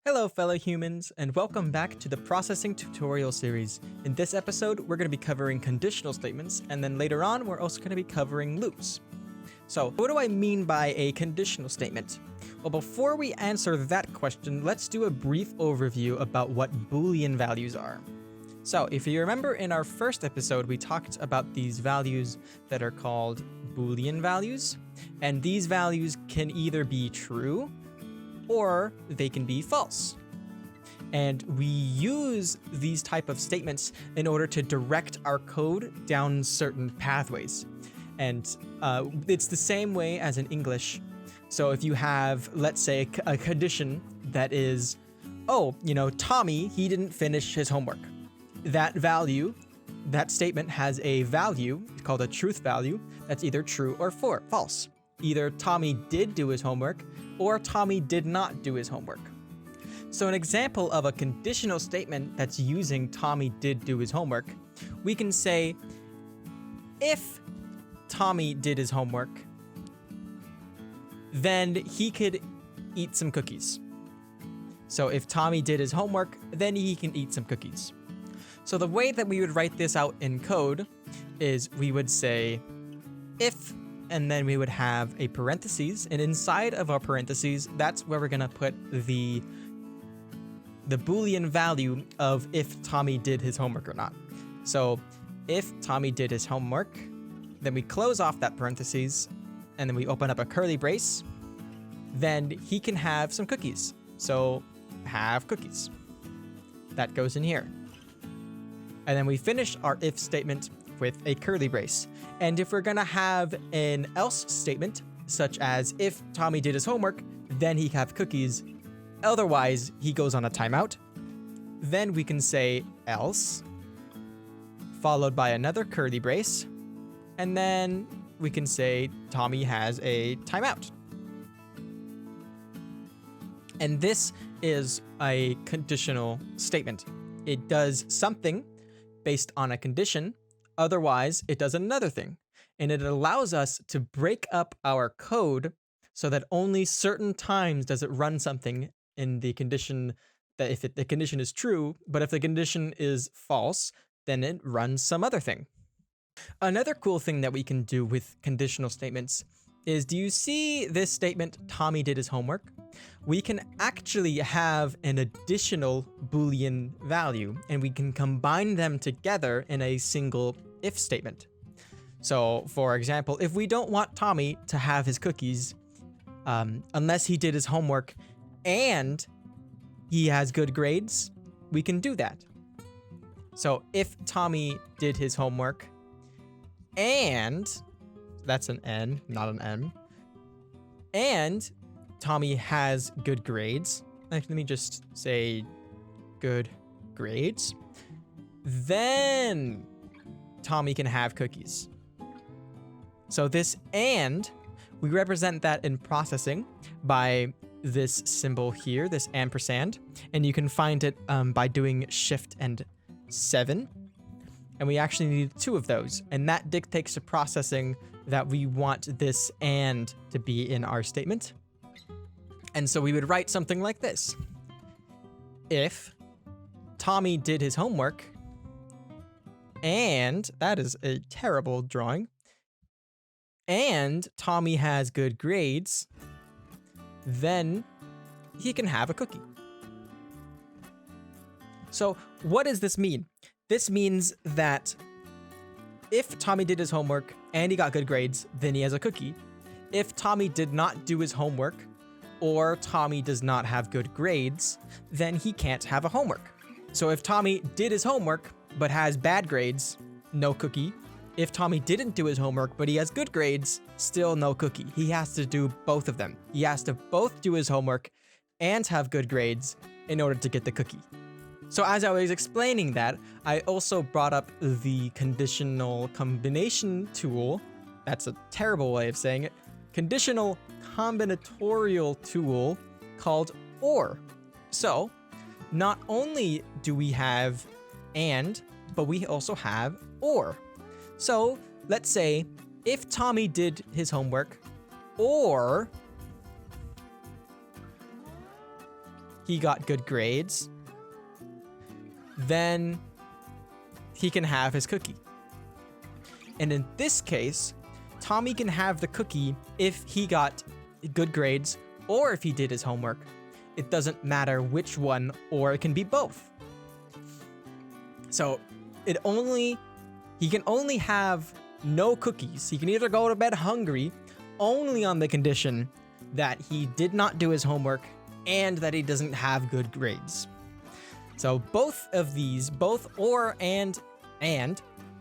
Hello fellow humans, and welcome back to the processing tutorial series. In this episode, we're going to be covering conditional statements, and then later on, we're also going to be covering loops. So, what do I mean by a conditional statement? Well, before we answer that question, let's do a brief overview about what Boolean values are. So, if you remember in our first episode, we talked about these values that are called Boolean values, and these values can either be true or they can be false. And we use these type of statements in order to direct our code down certain pathways. And it's the same way as in English. So if you have, let's say, a condition that is, Tommy, he didn't finish his homework. That value, that statement has a value called a truth value that's either true or false. Either Tommy did do his homework or Tommy did not do his homework. So an example of a conditional statement that's using Tommy did do his homework, we can say, if Tommy did his homework, then he could eat some cookies. So if Tommy did his homework, then he can eat some cookies. So the way that we would write this out in code is we would say, if, and then we would have a parentheses, and inside of our parentheses, that's where we're gonna put the Boolean value of if Tommy did his homework or not. So if Tommy did his homework, then we close off that parentheses, and then we open up a curly brace, then he can have some cookies. So have cookies. That goes in here. And then we finish our if statement with a curly brace. And if we're gonna have an else statement, such as if Tommy did his homework, then he can have cookies, otherwise he goes on a timeout, then we can say else, followed by another curly brace, and then we can say Tommy has a timeout. And this is a conditional statement. It does something based on a condition, otherwise it does another thing. And it allows us to break up our code so that only certain times does it run something in the condition, that if the condition is true, but if the condition is false, then it runs some other thing. Another cool thing that we can do with conditional statements is, do you see this statement, Tommy did his homework? We can actually have an additional Boolean value, and we can combine them together in a single if statement. So, for example, if we don't want Tommy to have his cookies unless he did his homework and he has good grades, we can do that. So if Tommy did his homework and, that's an N, not an M, and Tommy has good grades, let me just say good grades, then Tommy can have cookies. So this and, we represent that in processing by this symbol here, this ampersand, and you can find it by doing Shift and 7. And we actually need 2 of those, and that dictates to processing that we want this and to be in our statement. And so we would write something like this. If Tommy did his homework, and that is a terrible drawing, and Tommy has good grades, then he can have a cookie. So what does this mean? This means that if Tommy did his homework and he got good grades, then he has a cookie. If Tommy did not do his homework, or Tommy does not have good grades, then he can't have a homework. So if Tommy did his homework but has bad grades, no cookie. If Tommy didn't do his homework but he has good grades, still no cookie. He has to do both of them. He has to both do his homework and have good grades in order to get the cookie. So as I was explaining that, I also brought up the conditional combination tool. That's a terrible way of saying it. Conditional combinatorial tool called OR. So not only do we have and, but we also have OR. So let's say if Tommy did his homework, or he got good grades, then he can have his cookie. And in this case, Tommy can have the cookie if he got good grades or if he did his homework. It doesn't matter which one, or it can be both. So he can only have no cookies. He can either go to bed hungry only on the condition that he did not do his homework and that he doesn't have good grades. So both of these, both or and,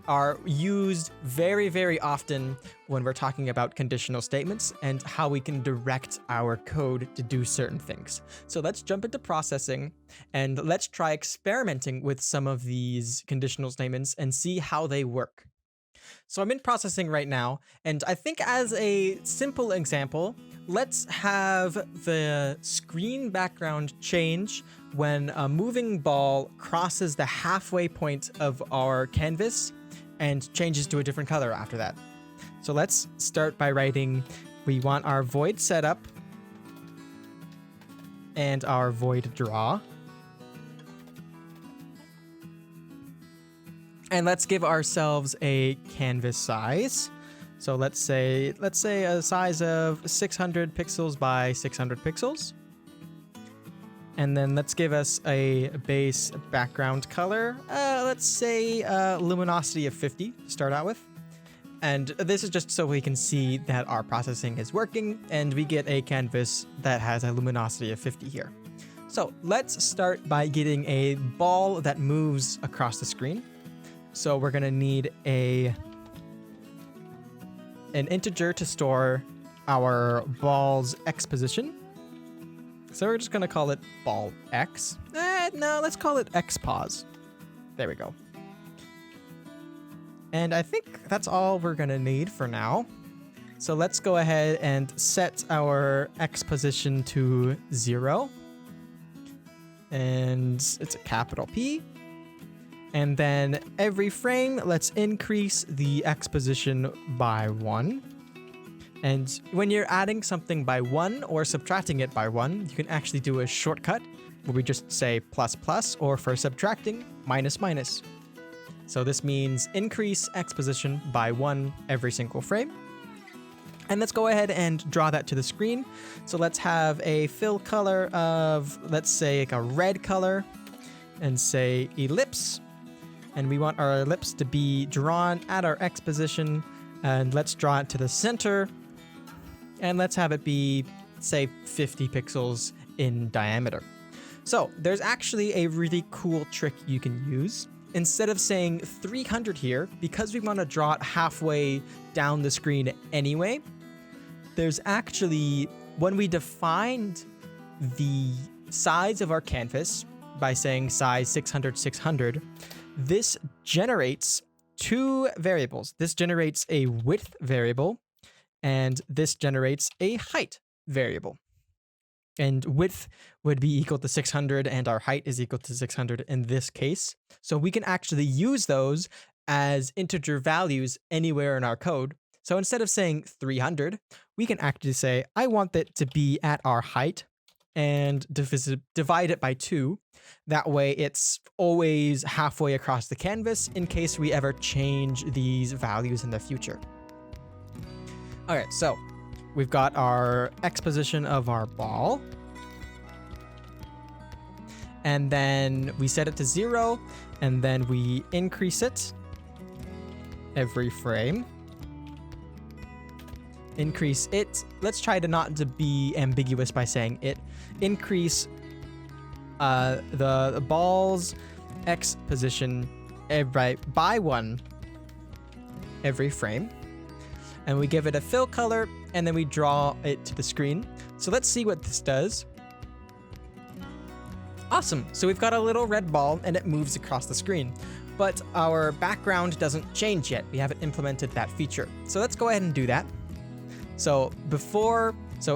are used very, very often when we're talking about conditional statements and how we can direct our code to do certain things. So let's jump into processing and let's try experimenting with some of these conditional statements and see how they work. So I'm in processing right now, and I think as a simple example, let's have the screen background change when a moving ball crosses the halfway point of our canvas and changes to a different color after that. So let's start by writing, we want our void setup and our void draw. And let's give ourselves a canvas size. So let's say a size of 600 pixels by 600 pixels. And then let's give us a base background color. Let's say luminosity of 50 to start out with. And this is just so we can see that our processing is working and we get a canvas that has a luminosity of 50 here. So let's start by getting a ball that moves across the screen. So we're gonna need an integer to store our ball's x position. So we're just gonna call it ball x. No, let's call it x pos. There we go. And I think that's all we're gonna need for now. So let's go ahead and set our x position to 0. And it's a capital P. And then every frame, let's increase the x position by 1. And when you're adding something by 1 or subtracting it by 1, you can actually do a shortcut where we just say plus plus, or for subtracting, minus minus. So this means increase x position by 1 every single frame. And let's go ahead and draw that to the screen. So let's have a fill color of, let's say, like a red color, and say ellipse. And we want our ellipse to be drawn at our x position, and let's draw it to the center. And let's have it be, say, 50 pixels in diameter. So there's actually a really cool trick you can use. Instead of saying 300 here, because we want to draw it halfway down the screen anyway, there's actually, when we defined the size of our canvas by saying size 600, 600, this generates two variables. This generates a width variable, and this generates a height variable. And width would be equal to 600, and our height is equal to 600 in this case. So we can actually use those as integer values anywhere in our code. So instead of saying 300, we can actually say, I want it to be at our height, and divide it by 2. That way it's always halfway across the canvas in case we ever change these values in the future. Okay, so we've got our x position of our ball. And then we set it to 0, and then we increase it every frame. Increase it. Let's try to not to be ambiguous by saying it. Increase the ball's x position by 1 every frame. And we give it a fill color, and then we draw it to the screen. So let's see what this does. Awesome. So we've got a little red ball, and it moves across the screen. But our background doesn't change yet. We haven't implemented that feature. So let's go ahead and do that. So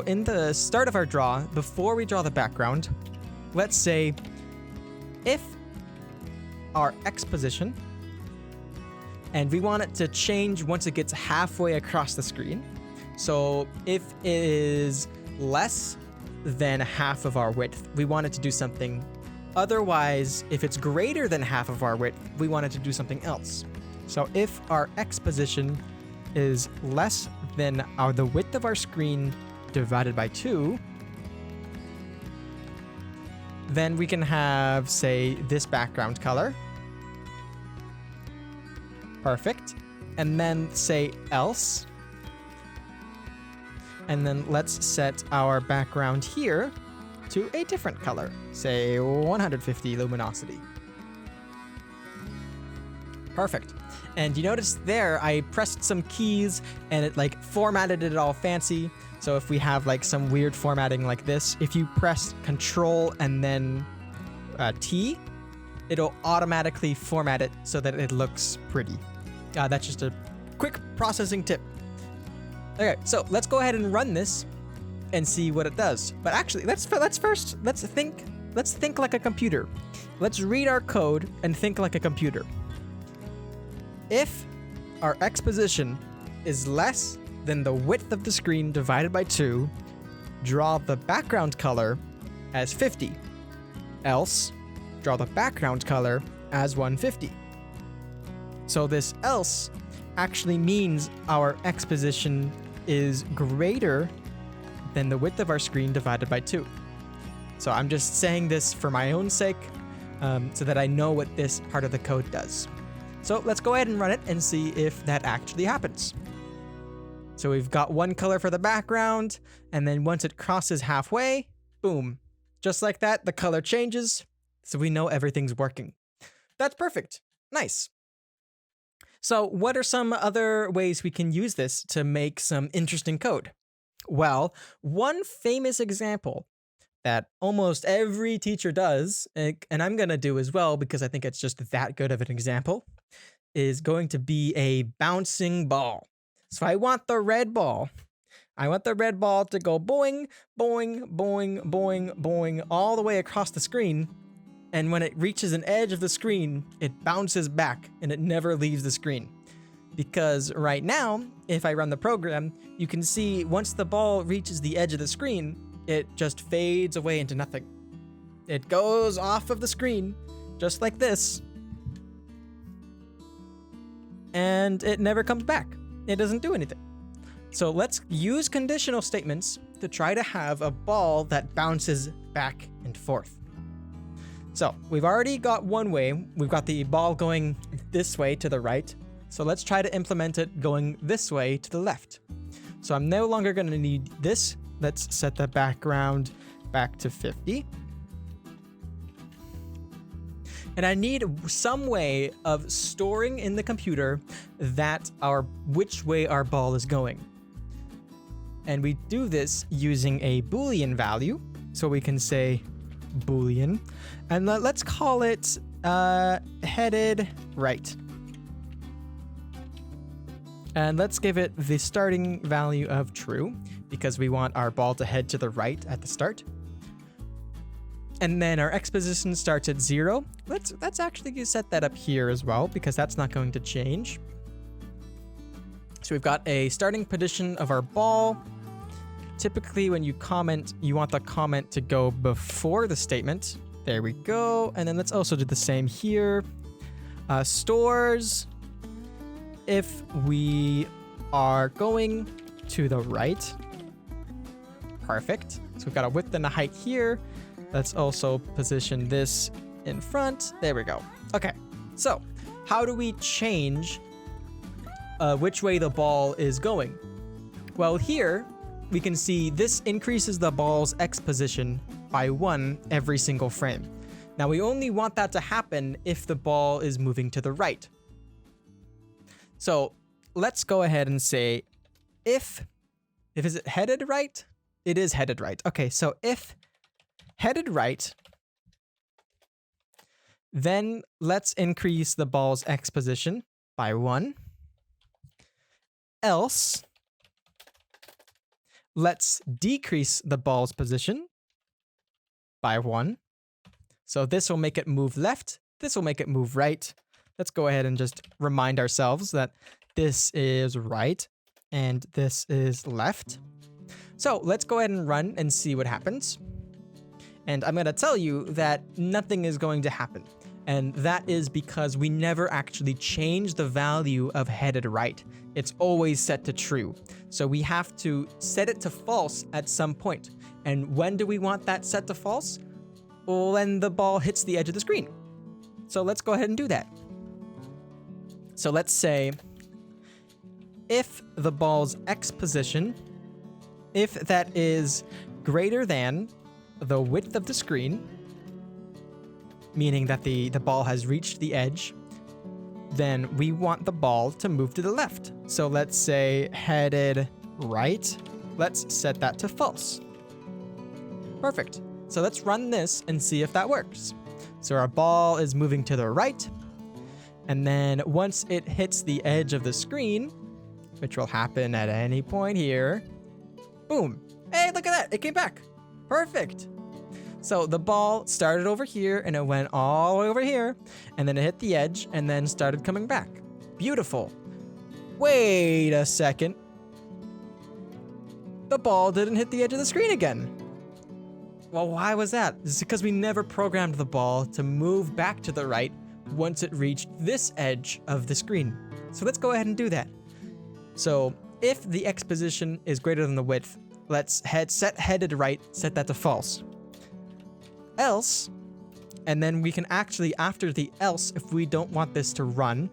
in the start of our draw, before we draw the background, let's say if our x position, and we want it to change once it gets halfway across the screen. So if it is less than half of our width, we want it to do something. Otherwise, if it's greater than half of our width, we want it to do something else. So if our X position is less than the width of our screen divided by 2, then we can have, say, this background color. Perfect. And then say else. And then let's set our background here to a different color, say 150 luminosity. Perfect. And you notice there, I pressed some keys and it like formatted it all fancy. So if we have like some weird formatting like this, if you press Control and then T, it'll automatically format it so that it looks pretty. That's just a quick processing tip. Okay, so let's go ahead and run this and see what it does. But actually, let's think like a computer. Let's read our code and think like a computer. If our X position is less than the width of the screen divided by 2, draw the background color as 50. Else, draw the background color as 150. So this else actually means our X position is greater than the width of our screen divided by 2. So I'm just saying this for my own sake, so that I know what this part of the code does. So let's go ahead and run it and see if that actually happens. So we've got one color for the background, and then once it crosses halfway, boom. Just like that, the color changes, so we know everything's working. That's perfect. Nice. So what are some other ways we can use this to make some interesting code? Well, one famous example that almost every teacher does, and I'm going to do as well because I think it's just that good of an example, is going to be a bouncing ball. So I want the red ball. I want the red ball to go boing, boing, boing, boing, boing, all the way across the screen. And when it reaches an edge of the screen, it bounces back and it never leaves the screen. Because right now, if I run the program, you can see once the ball reaches the edge of the screen, it just fades away into nothing. It goes off of the screen, just like this, and it never comes back. It doesn't do anything. So let's use conditional statements to try to have a ball that bounces back and forth. So we've already got one way. We've got the ball going this way to the right. So let's try to implement it going this way to the left. So I'm no longer going to need this. Let's set the background back to 50. And I need some way of storing in the computer that which way our ball is going. And we do this using a Boolean value. So we can say Boolean, and let's call it headed right. And let's give it the starting value of true, because we want our ball to head to the right at the start. And then our X position starts at 0. Let's actually set that up here as well, because that's not going to change. So we've got a starting position of our ball. Typically, when you comment, you want the comment to go before the statement. There we go. And then let's also do the same here. Stores. If we are going to the right. Perfect. So we've got a width and a height here. Let's also position this in front. There we go. Okay. So how do we change which way the ball is going? Well, here we can see this increases the ball's X position by 1 every single frame. Now we only want that to happen if the ball is moving to the right. So let's go ahead and say if is it headed right? It is headed right. Okay, so if headed right, then let's increase the ball's X position by 1. Else, let's decrease the ball's position by 1. So this will make it move left. This will make it move right. Let's go ahead and just remind ourselves that this is right and this is left. So let's go ahead and run and see what happens. And I'm going to tell you that nothing is going to happen. And that is because we never actually change the value of headed right. It's always set to true. So we have to set it to false at some point. And when do we want that set to false? When the ball hits the edge of the screen. So let's go ahead and do that. So let's say if the ball's X position, if that is greater than the width of the screen, meaning that the ball has reached the edge, then we want the ball to move to the left. So let's say headed right. Let's set that to false. Perfect. So let's run this and see if that works. So our ball is moving to the right. And then once it hits the edge of the screen, which will happen at any point here, boom. Hey, look at that. It came back. Perfect. So the ball started over here and it went all the way over here, and then it hit the edge and then started coming back. Beautiful. Wait a second. The ball didn't hit the edge of the screen again. Well, why was that? It's because we never programmed the ball to move back to the right once it reached this edge of the screen. So let's go ahead and do that. So if the X position is greater than the width, let's set headed right, set that to false. Else, and then we can actually, after the else, if we don't want this to run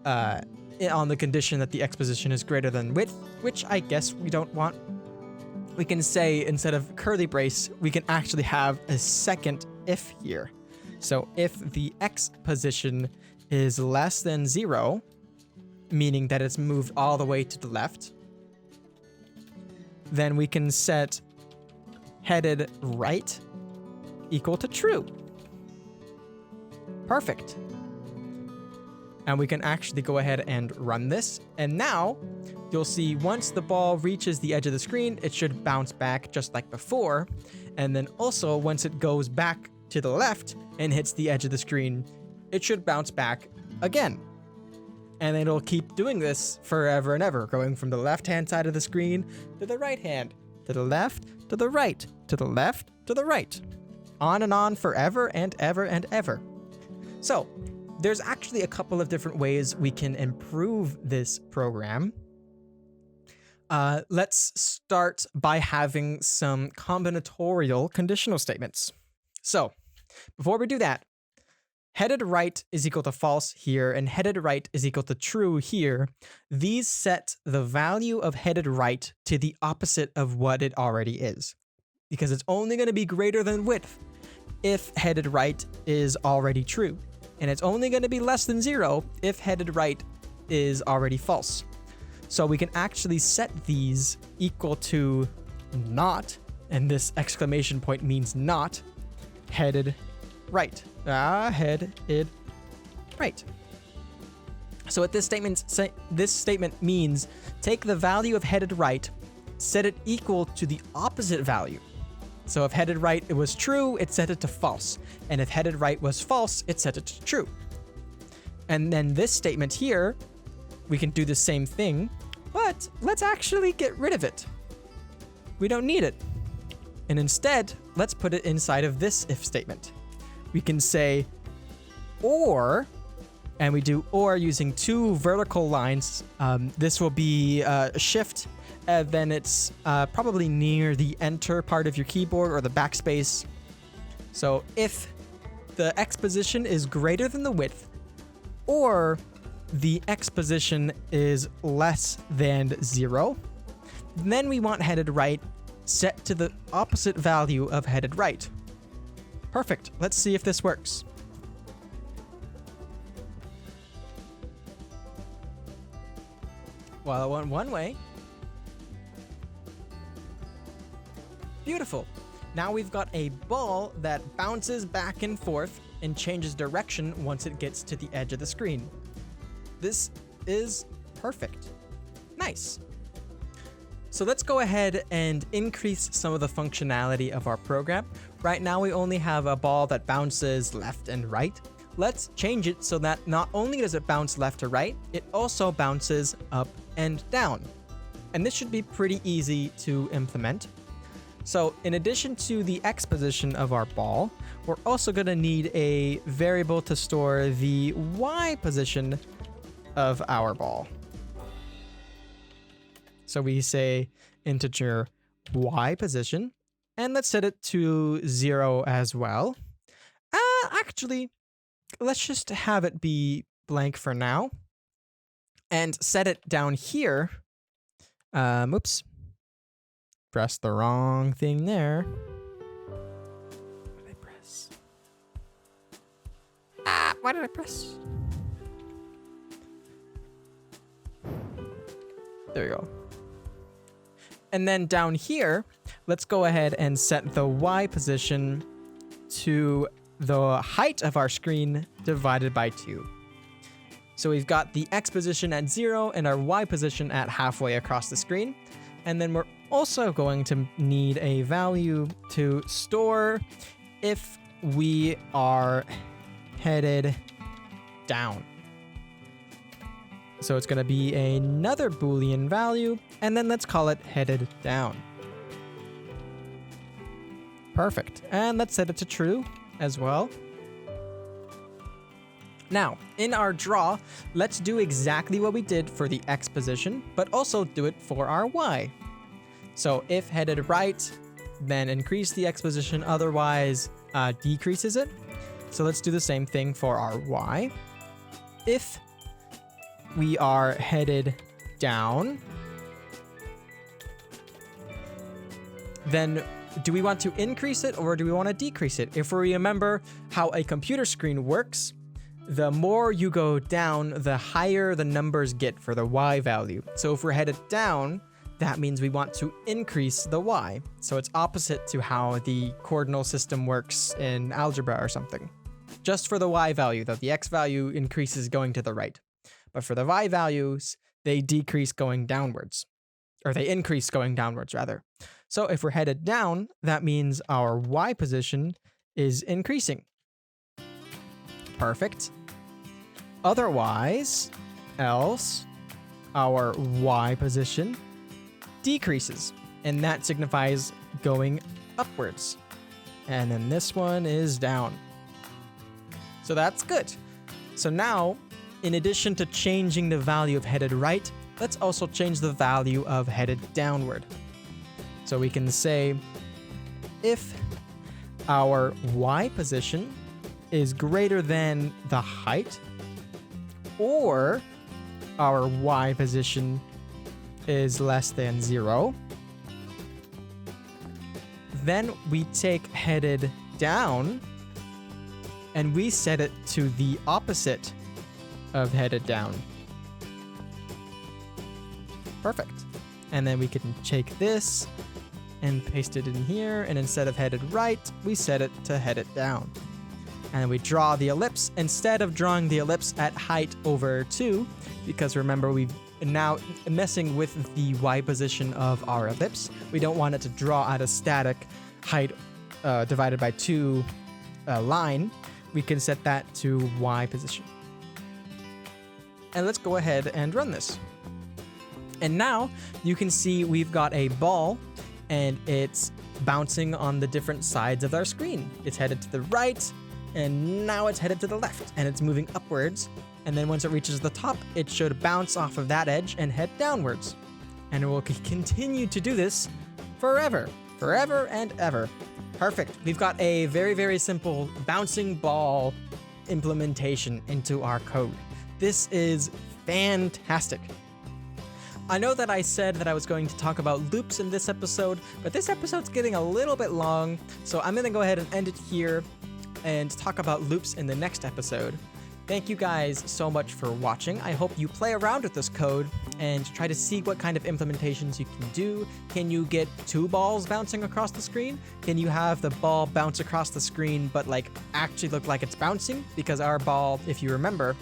on the condition that the X position is greater than width, which I guess we don't want, we can say instead of curly brace, we can actually have a second if here. So if the X position is less than 0, meaning that it's moved all the way to the left, then we can set headed right equal to true. Perfect. And we can actually go ahead and run this. And now you'll see once the ball reaches the edge of the screen, it should bounce back just like before. And then also once it goes back to the left and hits the edge of the screen, it should bounce back again. And it'll keep doing this forever and ever, going from the left-hand side of the screen to the right hand, to the left, to the right, to the left, to the right. On and on forever and ever and ever. So there's actually a couple of different ways we can improve this program. Let's start by having some combinatorial conditional statements. So before we do that, headed right is equal to false here, and headed right is equal to true here. These set the value of headed right to the opposite of what it already is, because it's only going to be greater than width if headed right is already true, and it's only going to be less than 0 if headed right is already false. So we can actually set these equal to not, and this exclamation point means not, headed right. Headed right. So what this statement means, take the value of headed right, set it equal to the opposite value. So if headed right it was true, it set it to false. And if headed right was false, it set it to true. And then this statement here, we can do the same thing, but let's actually get rid of it. We don't need it. And instead, let's put it inside of this if statement. We can say or, and we do or using 2 vertical lines. This will be a shift, and then it's probably near the enter part of your keyboard or the backspace. So if the X position is greater than the width, or the X position is less than 0, then we want headed right set to the opposite value of headed right. Perfect. Let's see if this works. Well, it went one way. Beautiful. Now we've got a ball that bounces back and forth and changes direction once it gets to the edge of the screen. This is perfect. Nice. So let's go ahead and increase some of the functionality of our program. Right now we only have a ball that bounces left and right. Let's change it so that not only does it bounce left to right, it also bounces up and down. And this should be pretty easy to implement. So in addition to the X position of our ball, we're also going to need a variable to store the Y position of our ball. So we say integer Y position, and let's set it to 0 as well. Actually, let's just have it be blank for now and set it down here. Oops. Pressed the wrong thing there. What did I press? What did I press? There you go. And then down here, let's go ahead and set the Y position to the height of our screen divided by 2. So we've got the X position at 0 and our Y position at halfway across the screen. And then we're also going to need a value to store if we are headed down. So it's going to be another Boolean value, and then let's call it headed down. Perfect. And let's set it to true as well. Now, in our draw, let's do exactly what we did for the X position, but also do it for our Y. So if headed right, then increase the X position, otherwise decreases it. So let's do the same thing for our Y. If we are headed down, then do we want to increase it or do we want to decrease it? If we remember how a computer screen works, the more you go down, the higher the numbers get for the Y value. So if we're headed down, that means we want to increase the Y. So it's opposite to how the coordinal system works in algebra or something. Just for the Y value, though, the X value increases going to the right. But for the Y values, they decrease going downwards. Or they increase going downwards, rather. So if we're headed down, that means our Y position is increasing. Perfect. Otherwise, else, our Y position decreases, and that signifies going upwards. And then this one is down. So that's good. So now, in addition to changing the value of headed right, let's also change the value of headed downward. So we can say if our Y position is greater than the height, or our Y position is less than 0, then we take headed down and we set it to the opposite of headed down. Perfect. And then we can take this and paste it in here, and instead of headed right, we set it to headed down. And we draw the ellipse instead of drawing the ellipse at height over 2, because remember, we've now messing with the Y position of our ellipse. We don't want it to draw at a static height divided by 2 line. We can set that to Y position. And let's go ahead and run this. And now you can see we've got a ball and it's bouncing on the different sides of our screen. It's headed to the right, and now it's headed to the left, and it's moving upwards. And then once it reaches the top, it should bounce off of that edge and head downwards. And it will continue to do this forever and ever. Perfect. We've got a very, very simple bouncing ball implementation into our code. This is fantastic. I know that I said that I was going to talk about loops in this episode, but this episode's getting a little bit long, so I'm going to go ahead and end it here and talk about loops in the next episode. Thank you guys so much for watching. I hope you play around with this code and try to see what kind of implementations you can do. Can you get 2 balls bouncing across the screen? Can you have the ball bounce across the screen but like actually look like it's bouncing? Because our ball, if you remember,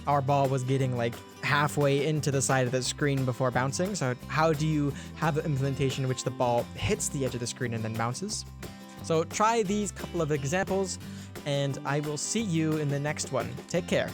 our ball was getting like halfway into the side of the screen before bouncing. So how do you have an implementation in which the ball hits the edge of the screen and then bounces? So try these couple of examples, and I will see you in the next one. Take care.